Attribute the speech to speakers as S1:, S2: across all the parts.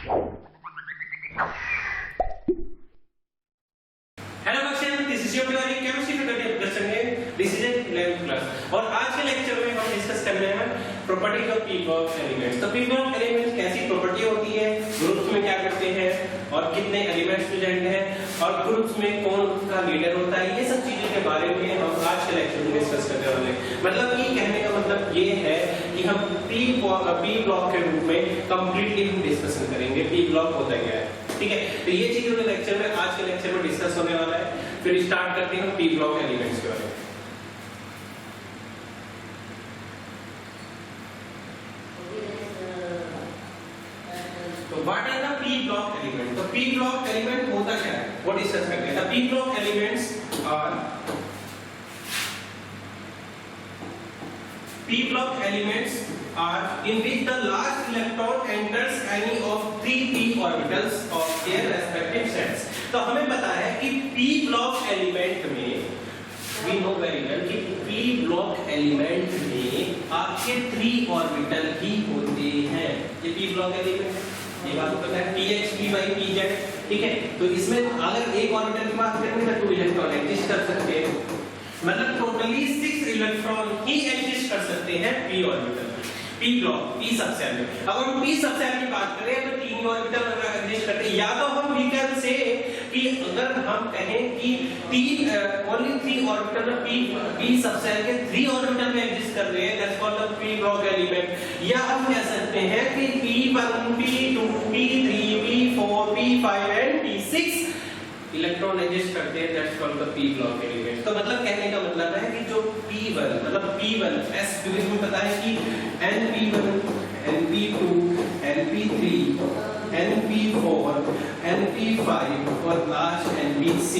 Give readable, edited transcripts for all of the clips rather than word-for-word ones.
S1: Hello बच्चों, this is your tutorial chemistry tutorial question है। This is 11th class और आज के लेक्चर में हम डिस्कस करने हैं properties of P block elements. तो पी ब्लॉक एलिमेंट्स कैसी प्रॉपर्टी होती है, ग्रुप्स में क्या करते हैं और कितने एलिमेंट्स प्रेजेंट हैं और ग्रुप्स में कौन का लीडर होता है, ये सब चीजों के बारे में हम आज के लेक्चर में डिस्कस करने वाले हैं। मतलब ये कहने का मतलब ये है कि हम पी ब्लॉक के रूप में कंप्लीटली हम डिस्कशन करेंगे पी ब्लॉक होता क्या है। ठीक है, तो ये चीजों के लेक्चर में आज के लेक्चर में डिस्कस होने वाला है। फिर स्टार्ट करते हैं हम पी ब्लॉक एलिमेंट्स के बारे में। तो what are the P block element? तो पी ब्लॉक एलिमेंट होता क्या है वो डिस्कस करते हैं। The P block elements are P block elements are in which the last electron enters any of 3 p orbitals of their respective sets। तो हमें पता है कि P block element में we know very well कि P block element में आपके 3 orbital ही होते हैं। ये P block element है, ये बात पता है, px p y pz। ठीक है, तो इसमें अगर एक ऑर्बिटल की बात करेंगे तो 2 इलेक्ट्रॉन एग्जिस्ट कर सकते हैं। मतलब टोटली 6 इलेक्ट्रॉन ही एग्जिस्ट कर सकते हैं p ऑर्बिटल में, p ब्लॉक p सबसेल में। अगर हम p सबसेल की बात करें तो 3 ऑर्बिटल एग्जिस्ट करते हैं। या तो हम वी कैन से कि अगर हम कहें कि ओनली 3 ऑर्बिटल में p सबसेल के 3 ऑर्बिटल में एग्जिस्ट कर रहे हैं, that's called the p block element. या हम कह सकते हैं कि p1 p2 p3 p4 p5 and p6 electron exist करते हैं, that's called the P block element. तो मतलब कहने का मतलब है कि जो p1 मतलब p1 s क्योंकि हमें पता है कि np1 np2 np3 np4 np5 और लास्ट np6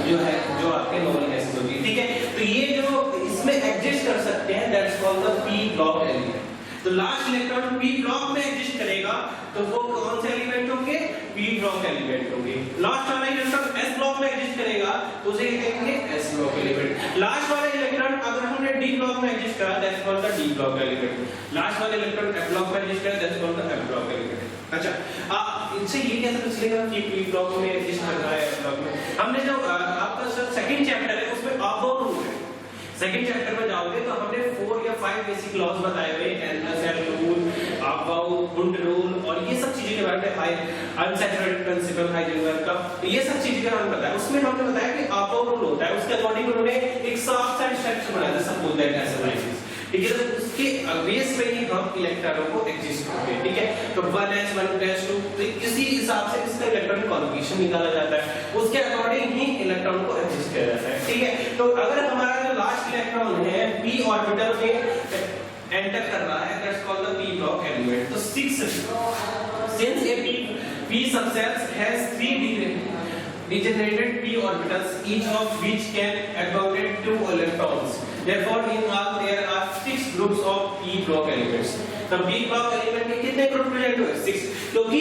S1: जो है जो आपके नॉर्मल गैसेस होती है। ठीक है, तो ये जो इसमें एग्जिस्ट कर सकते हैं that's called the P block element. तो लास्ट इलेक्ट्रॉन p ब्लॉक में एग्जिस्ट करेगा तो वो कौन से एलिमेंट होंगे? p ब्लॉक एलिमेंट होंगे। लास्ट वाला इलेक्ट्रॉन s ब्लॉक में एग्जिस्ट करेगा तो उसे कहेंगे s ब्लॉक एलिमेंट। लास्ट वाला इलेक्ट्रॉन अगर हमने d ब्लॉक में एग्जिस्ट करा that's called the d block element. Last वाला इलेक्ट्रॉन f ब्लॉक में एग्जिस्ट करा that's called the f block element. अच्छा, इनसे ये कैसे पता चलेगा कि p ब्लॉक में एग्जिस्ट कर रहा है f ब्लॉक में? हमने जो आपका सेकंड चैप्टर है उसमें अबव रूल है। सेकंड चैप्टर में जाओगे तो हमने 4 या 5 बेसिक लॉज बताए हुए, एल्डेनसेल रूल, अबाउ वुंड रूल और ये सब चीजें के बारे में, अनसैचुरेटेड प्रिंसिपल हाइजेनबर्ग का, तो ये सब चीजें का हमने बताया। उसमें हमने बताया कि अबाउ रूल होता है, उसके अकॉर्डिंग उन्होंने एक साफ साइड स्ट्रक्चर बनाया था, सपोज दैट ऐसा लाइक। ठीक है, तो उसके बेस पे ही हम इलेक्ट्रॉनों को एग्जिस्ट करते हैं। ठीक है, तो 1s 1s 2 तो इसी हिसाब से इसका इलेक्ट्रॉन कॉन्फिगरेशन निकाला जाता है, उसके अकॉर्डिंग ही इलेक्ट्रॉन को एग्जिस्ट किया जाता है। ठीक है, तो अगर हमारा जो लास्ट इलेक्ट्रॉन है p ऑर्बिटल में एंटर कर रहा है that's called the p block element. तो 6 since A p subsets has 3 degenerated p orbitals each of which can accommodate 2 electrons, therefore in all there are 6 groups of p block elements। तो p block element में कितने group present हुए? 6, क्योंकि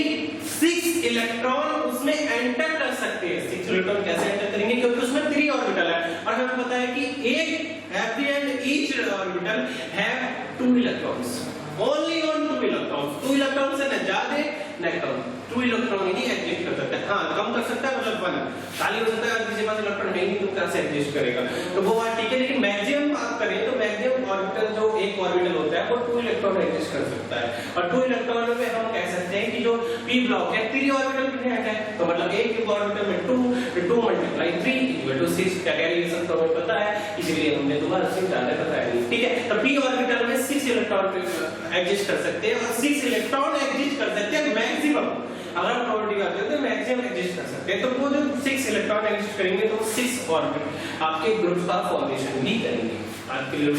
S1: 6 electron उसमें enter कर सकते हैं। 6 electron कैसे एंटर करेंगे? क्योंकि उसमें 3 ऑर्बिटल है और हमें पता है कि एक every and each orbital have 2 electrons, only on 2 electrons. 2 electron से न ज्यादा न कम, 2 इलेक्ट्रॉन ही एग्जिस्ट कर सकता है। हाँ, कम कर सकता है मतलब 1 खाली हो सकता है, अगर किसी के पास इलेक्ट्रॉन है नहीं तो कैसे एग्जिस्ट करेगा? तो वो बात ठीक है, लेकिन मैक्सिमम बात करें तो मैक्सिमम ऑर्बिटल जो एक ऑर्बिटल होता है वो 2 इलेक्ट्रॉन एग्जिस्ट कर सकता है। और 2 इलेक्ट्रॉन में हम कह सकते हैं कि जो p ब्लॉक है 3 ऑर्बिटल प्रेजेंट है, तो मतलब एक ऑर्बिटल में 2 × 3 = 6 क्या कैलकुलेशन तो हमें पता है, इसीलिए हमने दोबारा से ज्यादा बताया नहीं। ठीक है, तो p ऑर्बिटल में 6 इलेक्ट्रॉन एग्जिस्ट कर सकते हैं और 6 इलेक्ट्रॉन एग्जिस्ट कर सकते हैं मैक्सिमम। अगर हम प्रोबेबिलिटी बात करें तो मैक्सिमम एग्जिस्ट कर सकते हैं। तो वो जो 6 इलेक्ट्रॉन एग्जिस्ट करेंगे तो 6 ऑर्बिटल आपके ग्रुप का फॉर्मेशन भी करेंगे। आज के लिए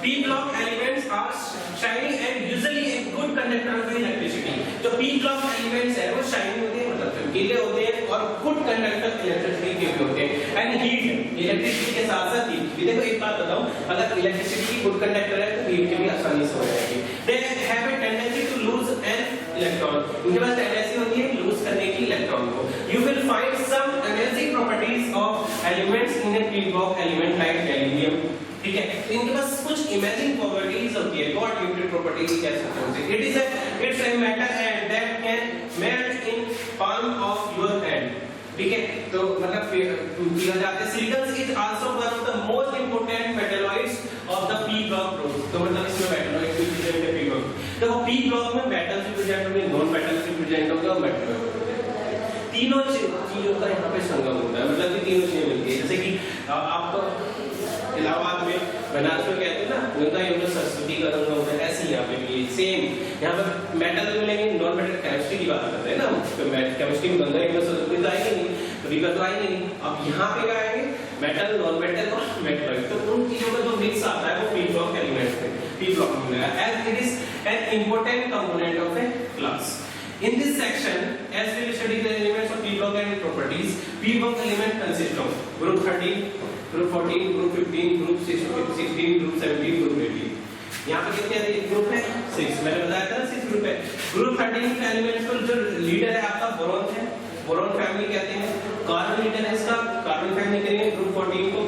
S1: p block elements are shiny and usually a good conductor of electricity। जो p block elements है वो shiny होते हैं मतलब चमकीले होते हैं और good conductor इलेक्ट्रिसिटी के भी होते हैं एंड हीट इलेक्ट्रिसिटी के साथ साथ हीट। देखो एक बात बताऊं, अगर इलेक्ट्रिसिटी की गुड कंडक्टर है तो हीट के भी आसानी से हो जाएगी। They have a tendency to lose an electron, उनके पास टेंडेंसी होती है लूज करने की इलेक्ट्रॉन को। You will find some amazing property p block element like gallium, ठीक है। तो इनके पास कुछ इमेजिंग प्रॉपर्टीज होती है, गॉड गिफ्टेड प्रॉपर्टीज कह सकते हैं। It's a metal and that can melt in palm of your hand, ठीक है। तो मतलब किया जाता है। Silicon is also one of the most important metalloids of the p block group। तो मतलब इसमें मेटलॉइड भी प्रेजेंट है p block। देखो p block में मेटल्स भी प्रेजेंट होंगे, नॉन मेटल्स भी प्रेजेंट होंगे, मेटल तीनों चीजों का यहाँ पे संगम होता है, मतलब कि तीनों चीजें मिलती है। जैसे कि आप इलाहाबाद में बनारस में कहते हैं ना गंगा यमुना सरस्वती का संगम होता है, ऐसे यहाँ पे भी सेम यहाँ पर मेटल भी मिलेंगे, नॉन मेटल केमिस्ट्री की बात करते हैं ना, तो केमिस्ट्री में गंगा यमुना सरस्वती तो आएंगे नहीं, कभी तो आएंगे नहीं। अब यहाँ पे क्या आएंगे, मेटल, नॉन मेटल और मेटलॉइड। तो उन चीजों का जो मिक्स आता है वो p block एलिमेंट है, p block में मिलेगा, as it is an important component of a class. In this section, as we will study the elements of p block and properties, p block element consist of group 13, group 14, group 15, group 16, group 17, group 18. यहाँ पे कितने group है? 6। मैंने बताया था ना 6 group है। Group 13 का एलिमेंट्स पर जो लीडर है आपका बोरॉन है, बोरॉन फैमिली कहते हैं। कार्बन लीडर है इसका, कार्बन फैमिली करेंगे ग्रुप 14 को।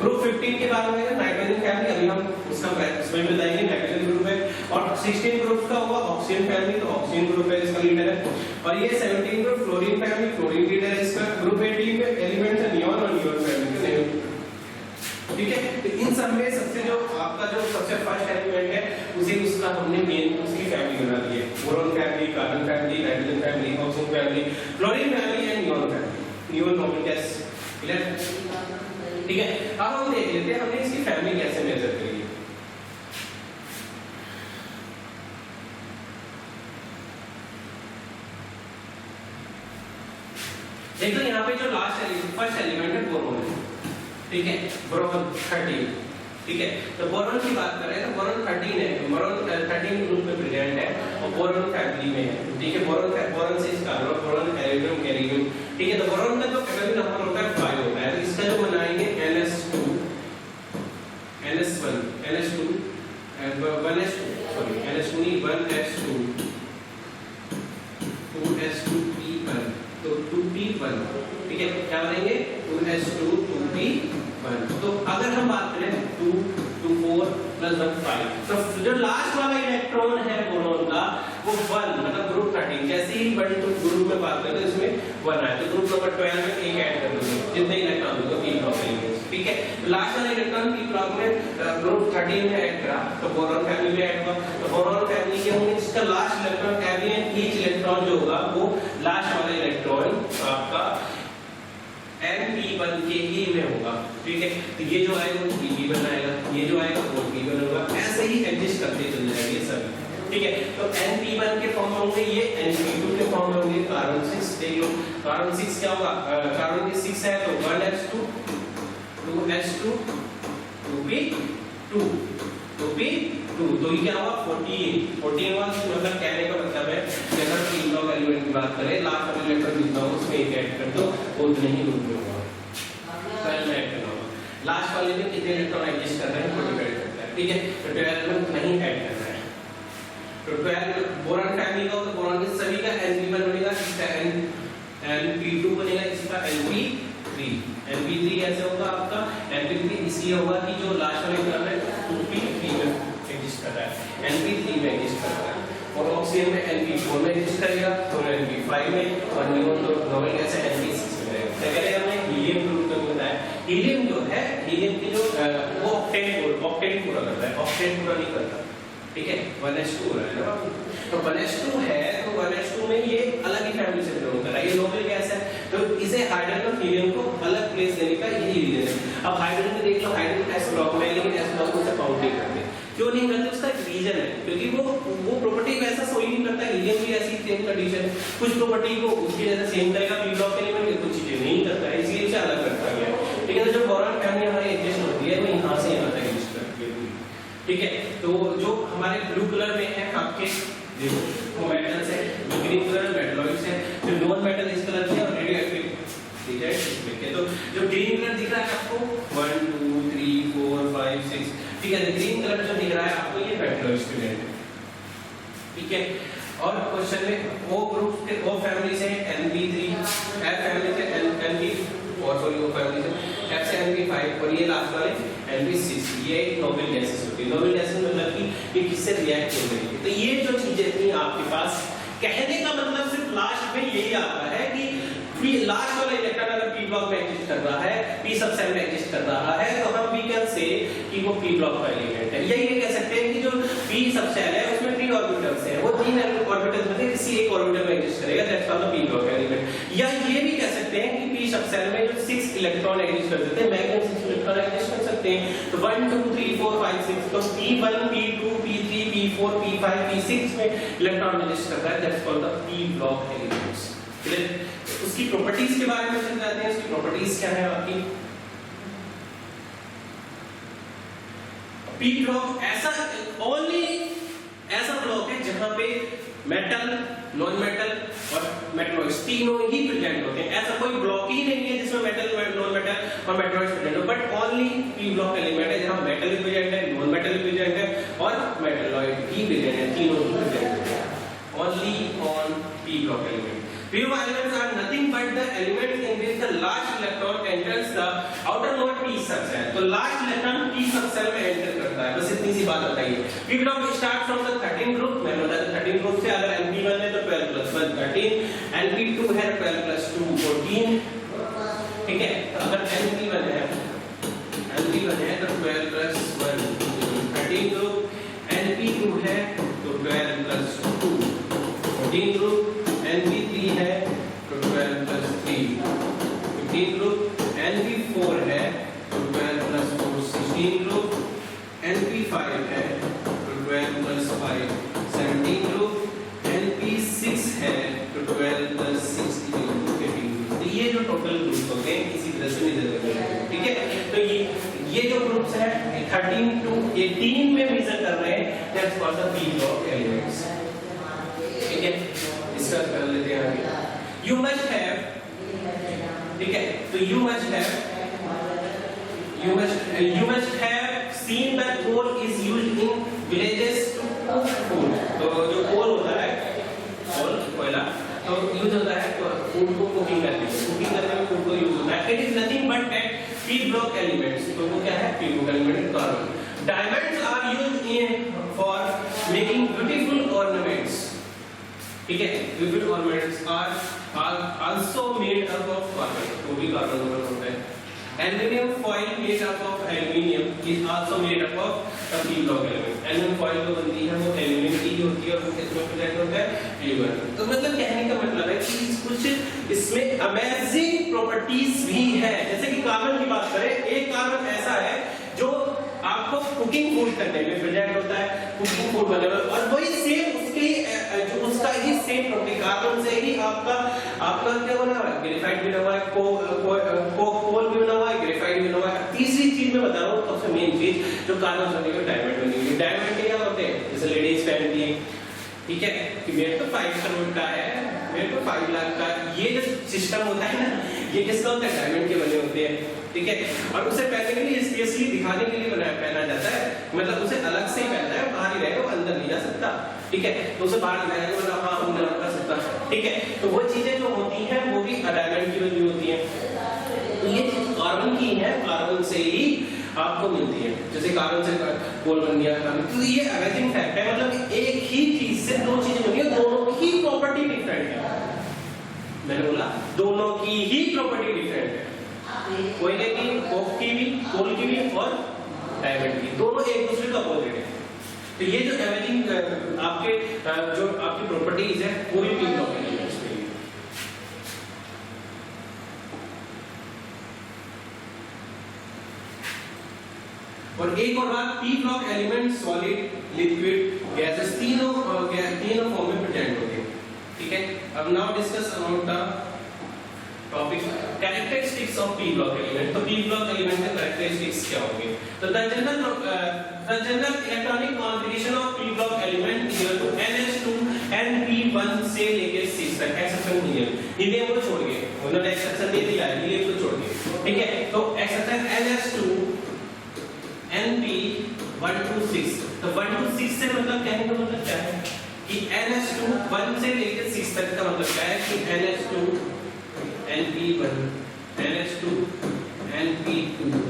S1: ग्रुप 15 के बारे में नाइट्रोजन फैमिली, अभी हम उसका इसमें बताएंगे, नाइट्रोजन ग्रुप है। और 16 ग्रुप का हुआ ऑक्सीजन फैमिली, तो ऑक्सीजन ग्रुप है इसका लीडर है। और ये 17 group fluorine family, fluorine leader है इसका। ग्रुप 18 में एलिमेंट्स है नियॉन और नियॉन फैमिली के नेम, ठीक है। तो इन सब में सबसे जो आपका जो सबसे फर्स्ट एलिमेंट है उसे उसका हमने मेन उसकी फैमिली बना दी है, boron family, carbon family, nitrogen family, oxygen family, fluorine family and neon family, neon nominous, clear, ठीक है। अब हम देख लेते हैं हमने इसकी फैमिली कैसे मेजर करी है। देखो यहाँ पे जो लास्ट फर्स्ट एलिमेंट है बोरॉन है, ठीक है, बोरॉन 13, ठीक है। तो बोरॉन की बात कर रहे हैं तो बोरॉन 13 है, बोरॉन 13 ग्रुप में प्रेजेंट है और बोरॉन फैमिली में है, ठीक है। बोरॉन से इसका बोरॉन एल्यूमिनियम कैरियम, ठीक है। तो बोरॉन का जो एटॉमिक नंबर होता है 5 होता है, तो इसका जो बनाएंगे NS2 NS1 NS2 1s2 sorry NS2 नहीं 1s2 2s2p1, तो 2p1, ठीक है। क्या बनेंगे 2s2 2p1। तो अगर हम बात करें 2 2 4 + 1 5, तो जो लास्ट वाला इलेक्ट्रॉन है बोरॉन का वो 1, मतलब ग्रुप 13 जैसे ही बड़ी ग्रुप में बात करते हैं इसमें 1 आए, तो ग्रुप नंबर 12 में एक ऐड कर दोगे, जितने इलेक्ट्रॉन होंगे p ब्लॉक एलिमेंट्स, ठीक है। लास्ट वाला इलेक्ट्रॉन p ब्लॉक में ग्रुप 13 में ऐड करा तो बोरॉन फैमिली में ऐड हुआ, तो बोरॉन फैमिली के होंगे जिसका last electron every and each electron जो होगा वो लास्ट वाला इलेक्ट्रॉन आपका Np1 के ही में होगा, ठीक है। तो ये जो आएगा वो P1 आएगा, ये जो आएगा वो P1 होगा, ऐसे ही एडजस्ट करते चल जाएंगे सभी, ठीक है। तो Np1 के फॉर्म में होंगे ये, Np2 के फॉर्म में होंगे कार्बन 6, देख लो कार्बन 6 क्या होगा, कार्बन के 6 है तो 1s2 2s2 2p2 2p2, तो ये क्या होगा 14 वाला, मतलब कहने का मतलब है कि अगर p ब्लॉक एलिमेंट की बात करें लास्ट वाला इलेक्ट्रॉन जितना हो उसमें एक ऐड कर दो, उतना ही ग्रुप में होगा, पहले ऐड करना होगा। लास्ट वाले में कितने इलेक्ट्रॉन एडजस्ट कर रहे हैं 45 करता है, ठीक है। तो 12 में नहीं ऐड करना है, तो 12 बोरॉन फैमिली का तो बोरॉन के सभी का Np1 बनेगा, इसका Np2 बनेगा, इसका Np3 कैसे होगा आपका Np3 इसलिए होगा कि जो लास्ट वाले इलेक्ट्रॉन है 2p3 में एग्जिस्ट कर रहा है, Np3 में एग्जिस्ट कर रहा है, और ऑक्सीजन में Np4 में एग्जिस्ट करेगा, और Np5 में, और नियॉन तो नॉर्मल गैस है Np6 में रहेगा। पहले हमने हीलियम ग्रुप का बताया, हीलियम जो है हीलियम की जो वो ऑक्टेट पूरा करता है, ऑक्टेट पूरा नहीं करता, ठीक है। 1s2 हो रहा है ना, तो 1s2 है तो 1s2 में ये अलग ही फैमिली से बिलोंग कर रहा है, ये नोबल गैस है, तो इसे हाइड्रोजन और हीलियम को अलग प्लेस देने का यही रीजन है। अब हाइड्रोजन को देख लो, हाइड्रोजन s ब्लॉक में, लेकिन s ब्लॉक को से काउंट नहीं करते, क्यों नहीं करते, उसका एक रीजन है, क्योंकि वो प्रॉपर्टी वैसा सो ही नहीं करता। हीलियम की ऐसी सेम कंडीशन, कुछ प्रॉपर्टी को उसकी जैसे सेम करेगा p ब्लॉक एलिमेंट, कुछ चीजें नहीं करता है, इसलिए उसे अलग रखा गया है, ठीक है। तो जो बोरॉन फैमिली हमारी एडजस्ट होती है वो यहाँ से यहाँ तक एडजस्ट करती है, ठीक है। तो जो हमारे ब्लू कलर में है आपके देखो वो मेटल्स है, जो ग्रीन कलर मेटलॉइड्स है, जो नॉन मेटल इस कलर के और रेडियोएक्टिव, ठीक है, इसमें के। तो जो ग्रीन कलर दिख रहा है आपको 1 2 3 4 5 6, ठीक है। ग्रीन कलर जो दिख रहा है आपको ये मेटलॉइड स्टूडेंट है, ठीक है। और क्वेश्चन में ओ ग्रुप के ओ फैमिली से Np3, F फैमिली से Np और सॉरी ओ फैमिली से F से Np5 NP5 और ये लास्ट वाले NP6, ये नोबल गैसेस होती है। नोबल गैसेस मतलब कि ये किससे रिएक्ट हो रही है। तो ये जो चीजें थी आपके पास, कहने का मतलब सिर्फ लास्ट में यही आता है कि लास्ट वाला इलेक्ट्रॉन अगर p ब्लॉक में एग्जिस्ट कर रहा है, p सब सेल में एग्जिस्ट कर रहा है, तो हम वी कैन से कि वो p ब्लॉक का एलिमेंट है। या ये कह सकते हैं कि जो p सब सेल है उसमें 3 ऑर्बिटल्स हैं, वो 3 ऑर्बिटल्स में से किसी एक ऑर्बिटल में एग्जिस्ट करेगा, that's called the p block element. या ये भी कह सकते हैं कि p सब सेल में जो 6 इलेक्ट्रॉन एग्जिस्ट कर सकते हैं, मैक्सिमम 6 इलेक्ट्रॉन एग्जिस्ट कर सकते हैं, तो 1 2 3 4 5 6, तो p1 p2 p3 p4 p5 p6 में इलेक्ट्रॉन एग्जिस्ट कर रहा है, that's called the p block elements. Clear? उसकी प्रॉपर्टीज के बारे में चल जाते हैं। उसकी प्रॉपर्टीज क्या है आपकी? p ब्लॉक ऐसा ओनली ऐसा ब्लॉक है जहां पे मेटल, नॉन मेटल और मेटलॉइड्स तीनों ही प्रेजेंट होते हैं। ऐसा कोई ब्लॉक ही नहीं है जिसमें मेटल, नॉन मेटल और मेटलॉइड्स प्रेजेंट हो, but only p block element है जहां मेटल भी प्रेजेंट है, नॉन मेटल भी प्रेजेंट है और मेटलॉइड भी प्रेजेंट है, तीनों ही प्रेजेंट है only on p block element. P block elements are nothing but the elements in which the last electron enters the outermost p subcell। तो last electron p subcell में enter करता है, बस इतनी सी बात बताइए। P block start from the 13 group, मैंने बताया 13 ग्रुप से, अगर NP1 है तो 12 + 1 13, NP2 है 12 + 2 14, ठीक है। तो अगर NP1 है तो 12 + 1 13 ग्रुप, NP2 है तो 12 + 2 14 ग्रुप, NP3 है तो 12 + 3 15 ग्रुप, NP4 है तो 12 + 4 16 ग्रुप, NP5 है तो 12 + 5 17 ग्रुप, NP6 है तो 12 + 6 18 ग्रुप। तो ये जो टोटल ग्रुप होते हैं इसी तरह से मेजर करते हैं, ठीक है। तो ये जो ग्रुप्स है 13 to 18 में मेजर कर रहे हैं, that's called the p block elements, ठीक है। डिस्कस कर लेते हैं आगे। यू मस्ट हैव, ठीक है, तो you must have seen that coal is used in villages to cook food. तो जो कोल होता है, कोयला, तो यूज होता है फूड को कुकिंग करने में फूड को यूज होता है। It is nothing but that p block elements. तो वो क्या है? p block element carbon. Diamonds are used in for making beautiful ornaments, ठीक है। Vivid ornaments are also made up of carbon, वो भी कार्बन होता है। Aluminium foil made up of aluminium is also made up of the p block element. Aluminium foil जो बनती है वो एल्युमिनियम की होती है और वो किसमें प्रेजेंट होता है? p1। तो मतलब कहने का मतलब है कि कुछ इसमें अमेजिंग प्रॉपर्टीज भी है। जैसे कि कार्बन की बात करें, एक कार्बन ऐसा है जो आपको कुकिंग फूड करने में प्रेजेंट होता है, कुकिंग फूड बनाने में, और वही सेम उसका ही सेम प्रॉपर्टी कार्बन से ही आपका क्या बना हुआ है? ग्रेफाइट भी बना हुआ है, कोल भी बना हुआ है, ग्रेफाइट भी बना हुआ है। तीसरी चीज मैं बता रहा हूँ, सबसे मेन चीज जो कार्बन से बनी डायमंड बनी हुई। डायमंड क्या होते हैं? जैसे लेडीज पहनती है, ठीक है, कि मेरे तो 5 करोड़ का है, मेरे को 5 लाख का, ये जो सिस्टम होता है ना, ये किसका होता है? डायमंड के बने होते हैं, ठीक है। और उसे पहनने के लिए स्पेशली दिखाने के लिए पहना जाता है, मतलब उसे अलग से ही पहनता है, बाहर ही रहेगा, वो अंदर नहीं जा सकता, ठीक है। तो उसे बाहर लगाएगा, मतलब हाँ अंदर कर सकता, ठीक है। तो वो चीजें जो होती हैं वो भी डायमंड की बनी होती हैं। तो ये चीज कार्बन की है, कार्बन से ही आपको मिलती है। जैसे कार्बन से कोल बन गया, तो ये अमेजिंग फैक्ट है। मतलब एक ही चीज से दो चीजें बनी है, दोनों की प्रॉपर्टी डिफरेंट है। मैंने बोला दोनों की ही प्रॉपर्टी डिफरेंट है, कोयले की, कोक की भी, कोल की भी और डायमंड की, दोनों एक दूसरे का अपोजिट है। तो ये जो अमेजिंग आपके जो आपकी प्रॉपर्टीज है वो भी p ब्लॉक एलिमेंट्स में है। और एक और बात, p block element solid, liquid, gases तीनों फॉर्म में प्रेजेंट होते हैं, ठीक है। अब now discuss about the topic characteristics of p block element. तो p ब्लॉक एलिमेंट के कैरेक्टरिस्टिक्स क्या होंगे? तो the general electronic configuration of p block element is equal to NH2 NP1 से लेके 6 तक। एक्सेप्शन हीलियम को छोड़ के, उन्होंने एक्सेप्शन दे दिया हीलियम को छोड़ के, ठीक है। तो एक्सेप्शन NH2 NP1 to 6। तो 1 to 6 से मतलब कहने का मतलब क्या है कि NH2 1 से लेके 6 तक का मतलब क्या है कि NH2 NP1 NH2 NP2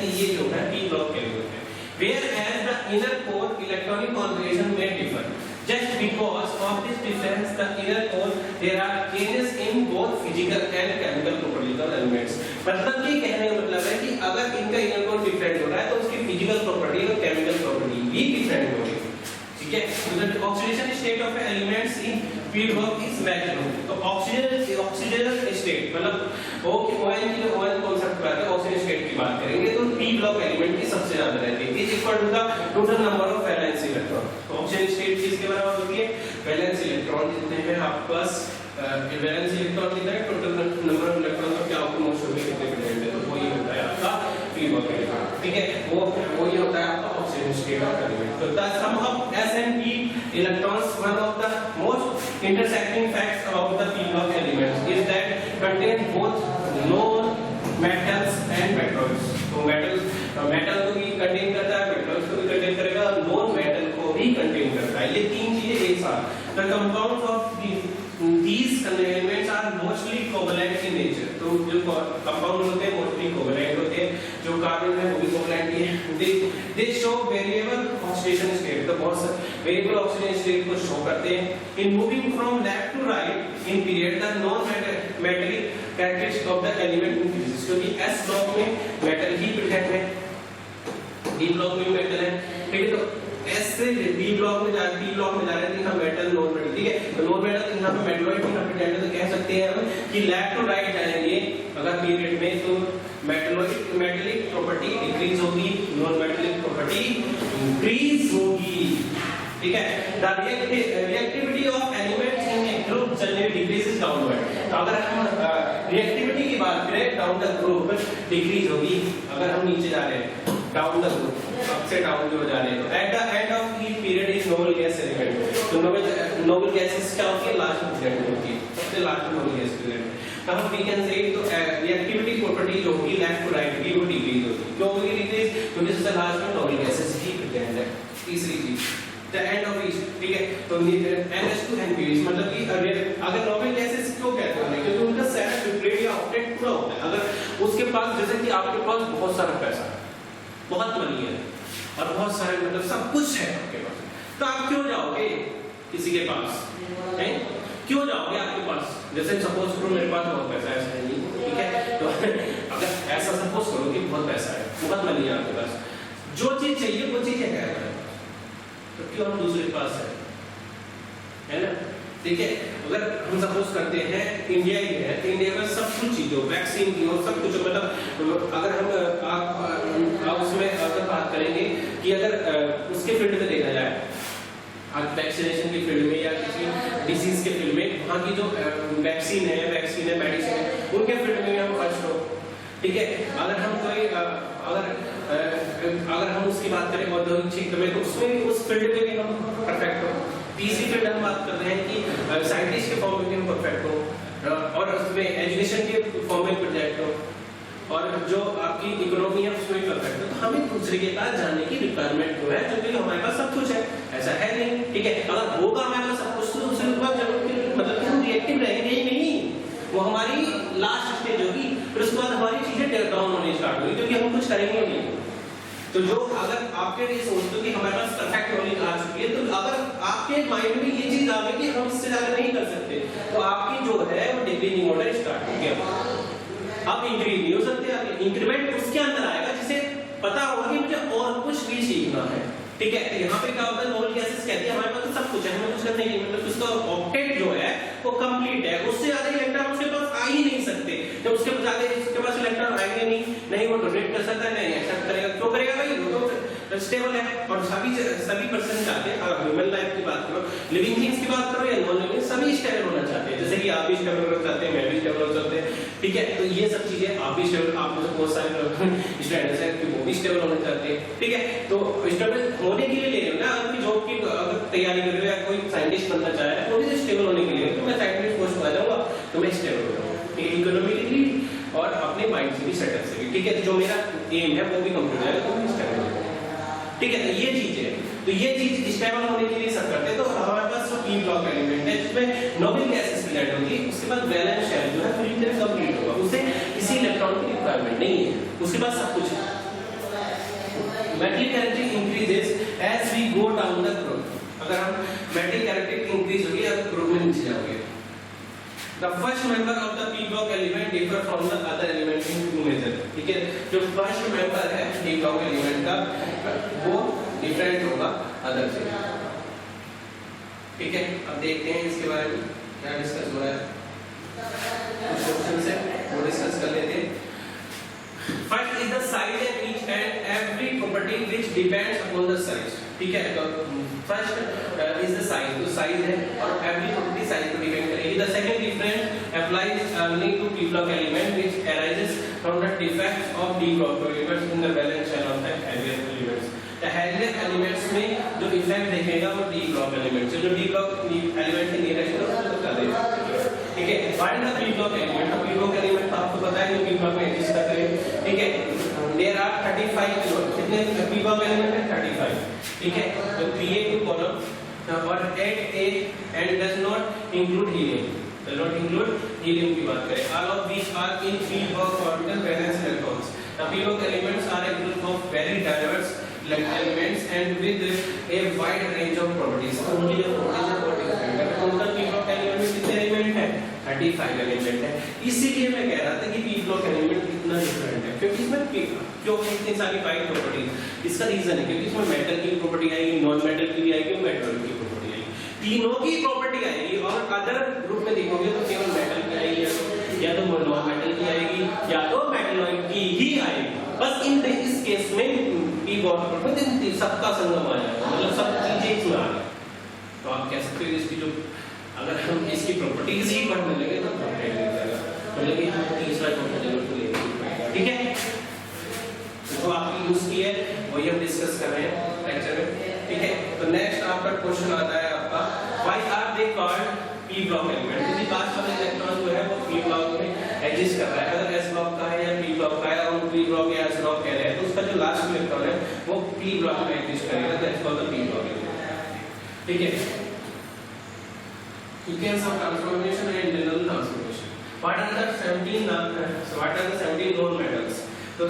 S1: कि ये जो है p ब्लॉक एलिमेंट है। Whereas the inner core electronic configuration may differ. Just because of this difference, the inner core there are changes in both physical and chemical properties of elements. मतलब ये कहने का मतलब है कि अगर इनका inner core different हो रहा है तो उसकी physical property और chemical property भी different होगी। ठीक है, तो the oxidation state of elements in p block is maximum। तो oxidation state मतलब ON की जो ON कॉन्सेप्ट बात है ऑक्सीजन स्टेट की बात करेंगे तो p ब्लॉक एलिमेंट की सबसे ज्यादा रहती है, is equal to the total number of valence electron. तो ऑक्सीजन स्टेट किसके बराबर होती है, वैलेंस इलेक्ट्रॉन जितने हैं आपके पास, वैलेंस इलेक्ट्रॉन कितना है, टोटल नंबर ऑफ इलेक्ट्रॉन का क्या आपको मोस्ट होगी कितने परसेंट है, तो वो ये होता है आपका p ब्लॉक एलिमेंट। ठीक है, वो ये होता है आपका ऑक्सीजन स्टेट ऑफ एलिमेंट। तो the sum of s and p electrons, one of the most intersecting facts about the p block elements is that contain both known metals and metalloids। तो metal को भी contain करता है, metals को भी contain करेगा, non metal को भी कंटेन करता है। ये तीन चीजें एक साथ। The compounds of these elements are mostly covalent in nature। तो जो कंपाउंड होते हैं मोस्टली कोवेलेंट होते हैं, जो कार्बन है वो भी कोवेलेंट ही है। They show variable oxidation state। तो बहुत variable oxidation state को शो करते हैं। In moving from left to right in period, the non-metallic characteristics of the element increases। क्योंकि S ब्लॉक में मेटल ही प्रेजेंट है, D ब्लॉक में मेटल है। ठीक है, तो S से D ब्लॉक में जा रहे हैं, यहाँ मेटल नॉन मेटल। ठीक है, तो नॉन मेटल यहाँ पे मेटलॉइड यहाँ प्रेजेंट है, तो कह सकते हैं हम कि लेफ्ट टू राइट जाएंगे अगर पीरियड में तो मेटेलिक प्रॉपर्टी डिक्रीज होगी, नॉन मेटेलिक प्रॉपर्टी इंक्रीज होगी। ठीक है, the reactivity of elements in A group generally decreases downward. तो अगर हम रिएक्टिविटी की बात करें डाउन द ग्रुप डिक्रीज होगी, अगर हम नीचे जा रहे हैं डाउन द ग्रुप, अप से डाउन जो जा रहे हैं। तो at the end of each period is noble gas element. तो नोबल गैसेस क्या होती है, लास्ट पीरियड होती है, सबसे लास्ट में नोबल गैस पीरियड। अब वी कैन से तो रिएक्टिविटी प्रॉपर्टी जो होगी लेफ्ट टू राइट की वो डिक्रीज होगी। क्यों होगी डिक्रीज, क्योंकि सबसे लास्ट में नोबल गैसेस ही प्रेजेंट है। तीसरी चीज द एंड ऑफ ईच। ठीक है, तो NH2 NPH मतलब कि अगर नोबल गैसेस क्यों कहते हैं, क्योंकि उनका सेल्फ ट्रिप्लेट या ऑक्टेट पूरा होता है। अगर उसके पास जैसे कि आपके पास बहुत सारा पैसा, बहुत मनी है और बहुत सारे मतलब सब कुछ है आपके पास, तो आप क्यों जाओगे किसी के पास, हैं क्यों जाओगे आपके पास। जैसे सपोज करो मेरे पास बहुत पैसा है, ऐसा नहीं, ठीक है, तो अगर ऐसा सपोज करो कि बहुत पैसा है, बहुत मनी है आपके पास, जो चीज चाहिए वो चीज है तो क्यों हम दूसरे के पास है ना। ठीक है, अगर हम सपोज करते हैं इंडिया ही है तो इंडिया में सब कुछ चीजों वैक्सीन की और सब कुछ मतलब अगर हम आप उसमें अगर बात करेंगे कि अगर उसके फील्ड में देखा जाए, आज वैक्सीनेशन की फील्ड में या किसी डिसीज के फील्ड में वहाँ की जो वैक्सीन है मेडिसिन है उनके फील्ड में हम फर्स्ट हो। ठीक है, अगर हम कोई अगर हम उसकी बात करें औद्योगिक क्षेत्र में तो उसमें उस फील्ड में भी हम परफेक्ट हो। तीसरी फील्ड हम बात कर रहे हैं कि साइंटिस्ट के फॉर्म में भी हम परफेक्ट हो और उसमें एजुकेशन के फॉर्म में प्रोजेक्ट हो और जो आपकी इकोनॉमी है उसमें भी परफेक्ट हो। तो हमें दूसरे के पास जाने की रिक्वायरमेंट जो है, क्योंकि हमारे पास सब कुछ है, ऐसा है नहीं। ठीक है, अगर होगा हमारे पास सब कुछ तो दूसरे के पास मतलब कि हम रिएक्टिव रहेंगे ही नहीं, वो हमारी लास्ट स्टेज होगी, फिर उसके बाद हमारी चीजें डाउन होने स्टार्ट होगी क्योंकि हम कुछ करेंगे नहीं। तो जो अगर आपके लिए सोचते हो कि हमारे पास परफेक्ट नॉलेज आ चुकी है, तो अगर आपके माइंड में ये चीज आ गई कि हम इससे ज्यादा नहीं कर सकते, तो आपकी जो है वो डिक्रीजिंग ऑर्डर स्टार्ट हो गया। अब इंक्रीज नहीं हो सकते, आप इंक्रीमेंट उसके अंदर आएगा जिसे पता होगा कि मुझे और कुछ भी सीखना है। ठीक है, तो यहाँ पे क्या होता है, नोबल गैसेस कहती है हमारे पास तो सब कुछ है, हमें कुछ करने की मतलब उसका ऑक्टेट जो है वो कंप्लीट है, उससे ज्यादा इलेक्ट्रॉन उसके पास आ ही नहीं सकते। जब उसके पास ज्यादा उसके पास इलेक्ट्रॉन आएंगे नहीं वो डोनेट कर सकता है, नहीं एक्सेप्ट करेगा, क्यों करेगा भाई, वो तो स्टेबल है। और सभी पर्सन चाहते हैं, अगर ह्यूमन लाइफ की बात करो, लिविंग थिंग्स की बात करो या नॉन लिविंग, सभी स्टेबल होना चाहते हैं। जैसे कि आप भी स्टेबल होना चाहते हैं, मैं भी स्टेबल होना चाहते हैं। ठीक है, तो ये सब चीजें आप भी स्टेबल, आप में से बहुत सारे स्टूडेंट्स हैं कि वो भी स्टेबल होना चाहते हैं। ठीक है, तो स्टेबल होने के लिए ले रहे हो ना, अपनी जॉब की अगर तैयारी कर रहे हो या कोई साइंटिस्ट बनना चाह रहा है वो भी स्टेबल होने के लिए, तो मैं साइंटिस्ट पोस्ट पर आ जाऊंगा तो मैं स्टेबल हो जाऊंगा इकोनॉमिकली और अपने माइंड से भी, सेटअप से भी। ठीक है, तो जो मेरा एम है वो भी कंप्लीट हो जाएगा, तो मैं स्टेबल हो जाऊंगा। ठीक है, तो ये चीज है, तो ये चीज स्टेबल होने के लिए सब करते हैं। तो हमारे पास जो p ब्लॉक एलिमेंट है जिसमें नोबल गैसेस प्रेजेंट होगी, उसके बाद वैलेंस शेल जो है पूरी तरह कंप्लीट होगा, उसे किसी इलेक्ट्रॉन की रिक्वायरमेंट नहीं है, उसके पास सब कुछ है। Metal characteristic increases as we go down the group. अगर हम मेटल कैरेक्टरिस्टिक इंक्रीज होगी आप ग्रुप में नीचे जाओगे। The first member of the p block element differ from the other element in two measure। ठीक है, जो फर्स्ट मेंबर है p block element का वो डिफरेंट होगा अदर से। ठीक है, अब देखते हैं इसके बारे में क्या डिस्कस हो रहा है। कुछ क्वेश्चन है वो डिस्कस कर लेते हैं। First is the size and each and every property which depends upon the size. ठीक है, तो फर्स्ट इज द साइज, तो साइज है और एवरी प्रॉपर्टी साइज पर डिपेंड करेगी। The second difference applies only to p block element which arises from the defects of d block elements in the valence shell of the heavier elements। the heavier elements में जो effect देखेगा वो d block element से, जो d block element के nearest है उसको बता देगा। ठीक है, find the p block element। तो p block element तो आपको पता है जो p block में एग्जिस्ट करते हैं। ठीक है, देयर आर 35 किलो, कितने p block element है 35। ठीक है, तो create two column और add a and does not include helium, does not include helium की बात करें। all of these are in p block orbital valence electrons। the p block elements are a group of very diverse elements and with a wide range of properties। तो उनकी जो properties है वो different है। Total p block element में कितने element है 35 element है। इसीलिए मैं कह रहा था कि p block element कितना डिफरेंट है, क्योंकि इसमें क्यों इतनी सारी वाइड प्रॉपर्टीज। इसका रीजन है क्योंकि इसमें मेटल की प्रॉपर्टी आएगी, नॉन मेटल की भी आएगी, मेटल की प्रॉपर्टी आएगी, तीनों की प्रॉपर्टी आएगी। और अदर ग्रुप में देखोगे तो केवल मेटल की आएगी या तो नॉन मेटल की आएगी या तो मेटलॉइड की ही आएगी। बस इस केस में p block प्रॉपर्टी सबका संगम आ जाएगा, मतलब सब चीजें इसमें आ गई। तो आप कह सकते हो इसकी जो अगर हम इसकी प्रॉपर्टीज ही पढ़ने लगे तो प्रॉपर्टी मिल जाएगा, मतलब कि हम तीसरा टॉपिक जरूर तो लेंगे। ठीक है, जो आपकी यूज की है वही हम डिस्कस कर रहे हैं लेक्चर में। ठीक है, तो नेक्स्ट आपका क्वेश्चन आता है आपका why are they called p block element। क्योंकि लास्ट वाला इलेक्ट्रॉन जो है वो p block में एग्जिस्ट कर रहा है। अगर s block का है या p block का है और p block या s block कह रहे हैं तो उसका जो लास्ट इलेक्ट्रॉन है वो p block में एग्जिस्ट करेगा, that's called the p block element। ठीक है, equations of transformation and general transformation। what are the 17 known metals? So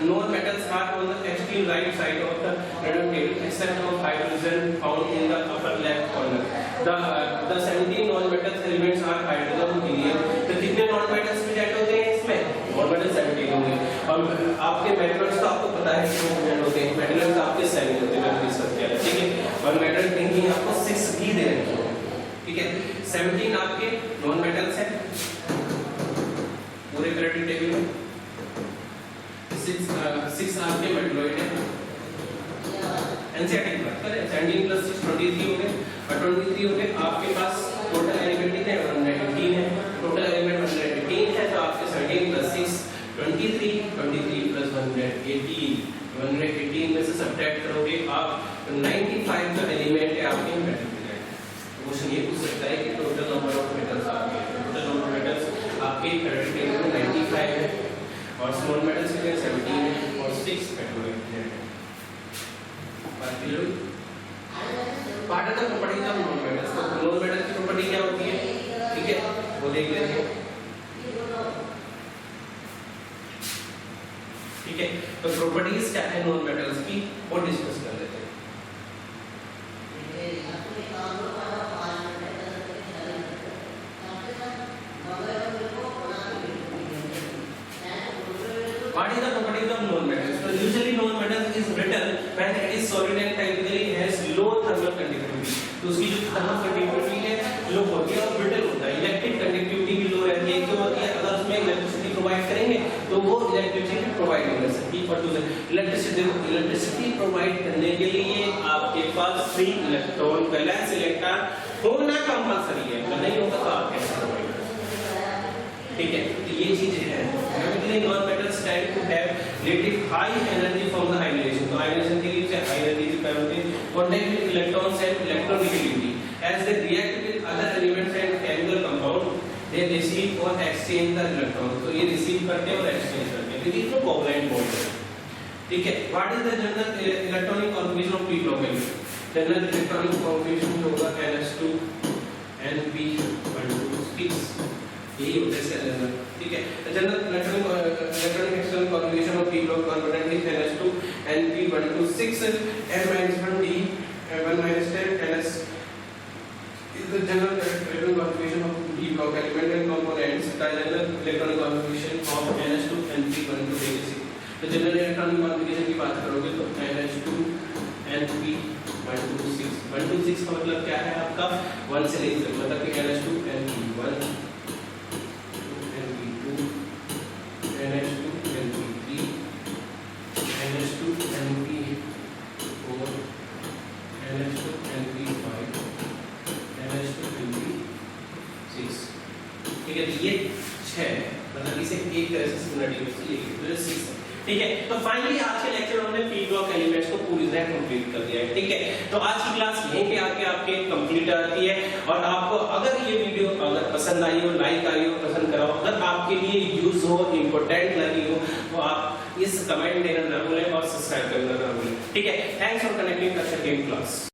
S1: known metals are on the extreme right side of the periodic table except of hydrogen found in the upper left corner। the 17 non metals elements are hydrogen, helium। तो कितने non metals present होते हैं इसमें? non metals 17 होंगे। और आपके metals तो आपको पता है कितने प्रेजेंट होते हैं, मेटल्स आपके 7 होते हैं, मैंने डिस्कस किया। ठीक है, और मेटल थिंकिंग आपको 6 भी दे रखी है। ठीक है, 17 आपके नॉन मेटल्स हैं पूरे पीरियोडिक टेबल में, 6 आपके मेटलॉइड हैं। एनसीईआरटी की बात करें 17 प्लस 6 23 हो गए, और 23 हो गए आपके पास टोटल एलिमेंट कितने हैं 118 है। टोटल एलिमेंट 118 है तो आपके 17 प्लस 6 23 प्लस 118 में से सब्ट्रैक्ट करोगे आप 95 का एलिमेंट है आपके मेटल। क्वेश्चन ये पूछ सकता है कि टोटल नंबर ऑफ मेटल्स आपके, टोटल नंबर ऑफ मेटल्स आपके पीरियोडिक टेबल में 95 है और स्मॉल मेटल्स के लिए 17 है और 6 मेटलॉइड है। बात क्लियर हुई? Part of the properties of non metals. तो नॉन मेटल्स की प्रॉपर्टी क्या होती है? ठीक है, वो देख लेते हैं। ठीक है, तो प्रॉपर्टीज क्या है नॉन मेटल्स की वो डिस्कस कर लेते हैं। What is the properties of known metals? So usually known metals is brittle when it is solid and typically has low thermal conductivity। तो उसकी जो thermal conductivity है लो होती है और brittle होता है। इलेक्ट्रिक कंडक्टिविटी भी लो रहती है, क्यों होती है? अगर उसमें इलेक्ट्रिसिटी प्रोवाइड करेंगे तो वो इलेक्ट्रिसिटी प्रोवाइड नहीं कर सकती। और दूसरा इलेक्ट्रिसिटी प्रोवाइड करने के लिए आपके पास फ्री इलेक्ट्रॉन वैलेंस इलेक्ट्रॉन होना कंपल्सरी है, अगर नहीं होगा तो आप कैसे प्रोवाइड कर सकते। ठीक है, तो ये चीज है। Non metals tend to have relative high energy from the ionization. तो आयनाइजेशन के लिए हाई एनर्जी की क्या होती है? Contact with electrons and electronegativity as they react with other elements and chemical compound they receive और एक्सचेंज द इलेक्ट्रॉन। तो ये रिसीव करते हैं और एक्सचेंज करते हैं क्योंकि इसमें कोवलेंट बॉन्ड है। ठीक है, what is the general electronic configuration of p block element? General electronic configuration जो होगा NH2 NP12 यही होता है इसका जनरल। ठीक है, general electronic external configuration of p block converted with NH2 NP12
S2: 6 n minus 1 d 1 minus 10 ns is the general electronic configuration of d block element and components. The general electronic configuration of ns2 n3 1 to 86. तो general electronic configuration की बात करोगे तो ns2 n3 1 to 6 1 to 6 का मतलब क्या है आपका 1 से लेकर मतलब कि ns2 n3 1 n3 2 ns2 n3 3 ns2 n3 4 ns2 n3 5 ns2 n3 6 ठीक है। तो ये 6 मतलब इसे एक तरह से सिमिलरिटी से लिख तो 6 है। ठीक है, तो फाइनली आज के लेक्चर में हमने पी ब्लॉक एलिमेंट्स को पूरी तरह कंप्लीट कर दिया है। ठीक है, तो आज की क्लास यहीं पे आके आपके कंप्लीट आती है और आपको अगर ये वीडियो अगर पसंद आई हो, लाइक आई हो, पसंद करा हो, अगर आपके लिए यूज हो, इंपॉर्टेंट लगी हो तो आप इस कमेंट देना ना भूलें और सब्सक्राइब करना ना भूलें। ठीक है, थैंक्स फॉर कनेक्टिंग क्लास।